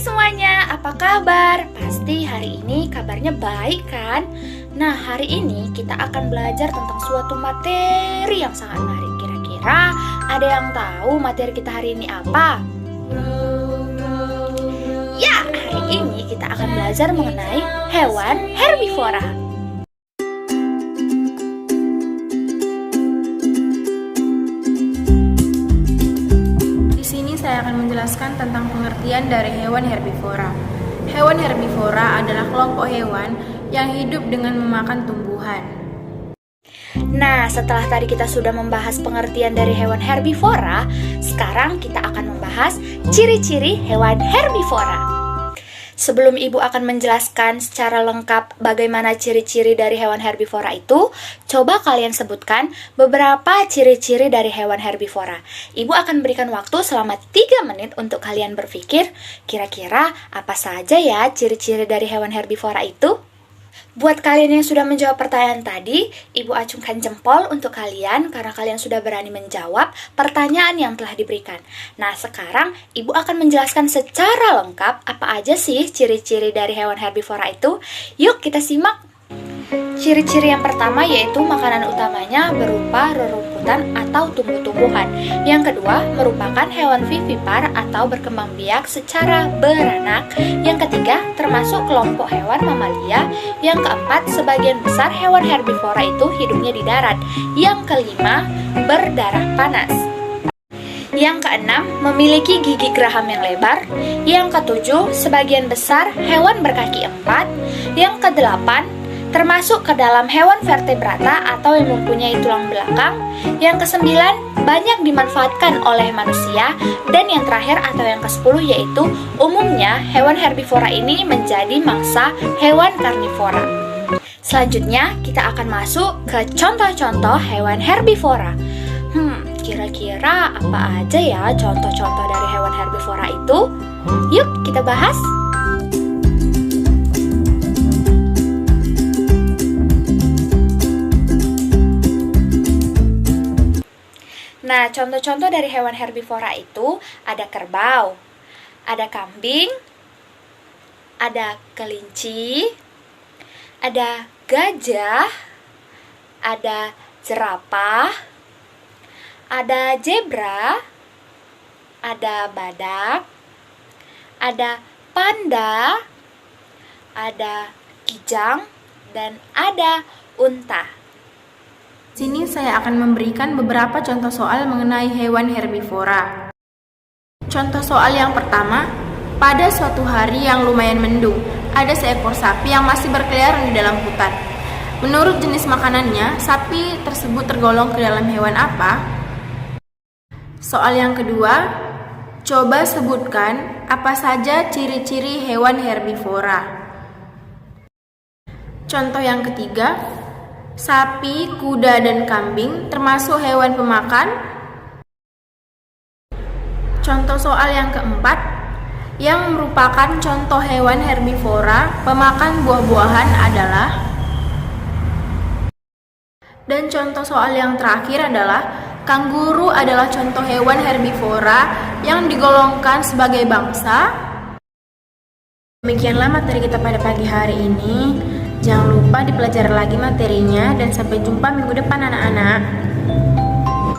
semuanya, apa kabar? Pasti hari ini kabarnya baik kan? Nah, hari ini kita akan belajar tentang suatu materi yang sangat menarik. Kira-kira ada yang tahu materi kita hari ini apa? Ya, hari ini kita akan belajar mengenai hewan herbivora. Saya akan menjelaskan tentang pengertian dari hewan herbivora. Hewan herbivora adalah kelompok hewan yang hidup dengan memakan tumbuhan. Nah, setelah tadi kita sudah membahas pengertian dari hewan herbivora, sekarang kita akan membahas ciri-ciri hewan herbivora. Sebelum Ibu akan menjelaskan secara lengkap bagaimana ciri-ciri dari hewan herbivora itu, coba kalian sebutkan beberapa ciri-ciri dari hewan herbivora. Ibu akan berikan waktu selama 3 menit untuk kalian berpikir, kira-kira apa saja ya ciri-ciri dari hewan herbivora itu? Buat kalian yang sudah menjawab pertanyaan tadi, Ibu acungkan jempol untuk kalian karena kalian sudah berani menjawab pertanyaan yang telah diberikan. Nah, sekarang Ibu akan menjelaskan secara lengkap apa aja sih ciri-ciri dari hewan herbivora itu. Yuk kita simak. Ciri-ciri yang pertama yaitu makanan utamanya berupa rerumputan atau tumbuh-tumbuhan. Yang kedua merupakan hewan vivipar atau berkembang biak secara beranak. Yang ketiga termasuk kelompok hewan mamalia. Yang keempat sebagian besar hewan herbivora itu hidupnya di darat. Yang kelima berdarah panas. Yang keenam, memiliki gigi geraham yang lebar. Yang ketujuh, sebagian besar hewan berkaki 4. Yang kedelapan, termasuk ke dalam hewan vertebrata atau yang mempunyai tulang belakang. Yang kesembilan, banyak dimanfaatkan oleh manusia. Dan yang terakhir atau yang ke-10 yaitu umumnya hewan herbivora ini menjadi mangsa hewan karnivora. Selanjutnya kita akan masuk ke contoh-contoh hewan herbivora. Kira-kira apa aja ya contoh-contoh dari hewan herbivora itu? Yuk kita bahas. Nah, contoh-contoh dari hewan herbivora itu ada kerbau, ada kambing, ada kelinci, ada gajah, ada jerapah, ada zebra, ada badak, ada panda, ada kijang, dan ada unta. Sini saya akan memberikan beberapa contoh soal mengenai hewan herbivora. Contoh soal yang pertama, pada suatu hari yang lumayan mendung, ada seekor sapi yang masih berkeliaran di dalam hutan. Menurut jenis makanannya, sapi tersebut tergolong ke dalam hewan apa? Soal yang kedua, coba sebutkan apa saja ciri-ciri hewan herbivora. Contoh yang ketiga, sapi, kuda, dan kambing termasuk hewan pemakan. Contoh soal yang keempat, yang merupakan contoh hewan herbivora pemakan buah-buahan adalah. Dan contoh soal yang terakhir adalah kanguru adalah contoh hewan herbivora yang digolongkan sebagai bangsa. Demikianlah materi kita pada pagi hari ini. Jangan lupa dipelajari lagi materinya dan sampai jumpa minggu depan anak-anak.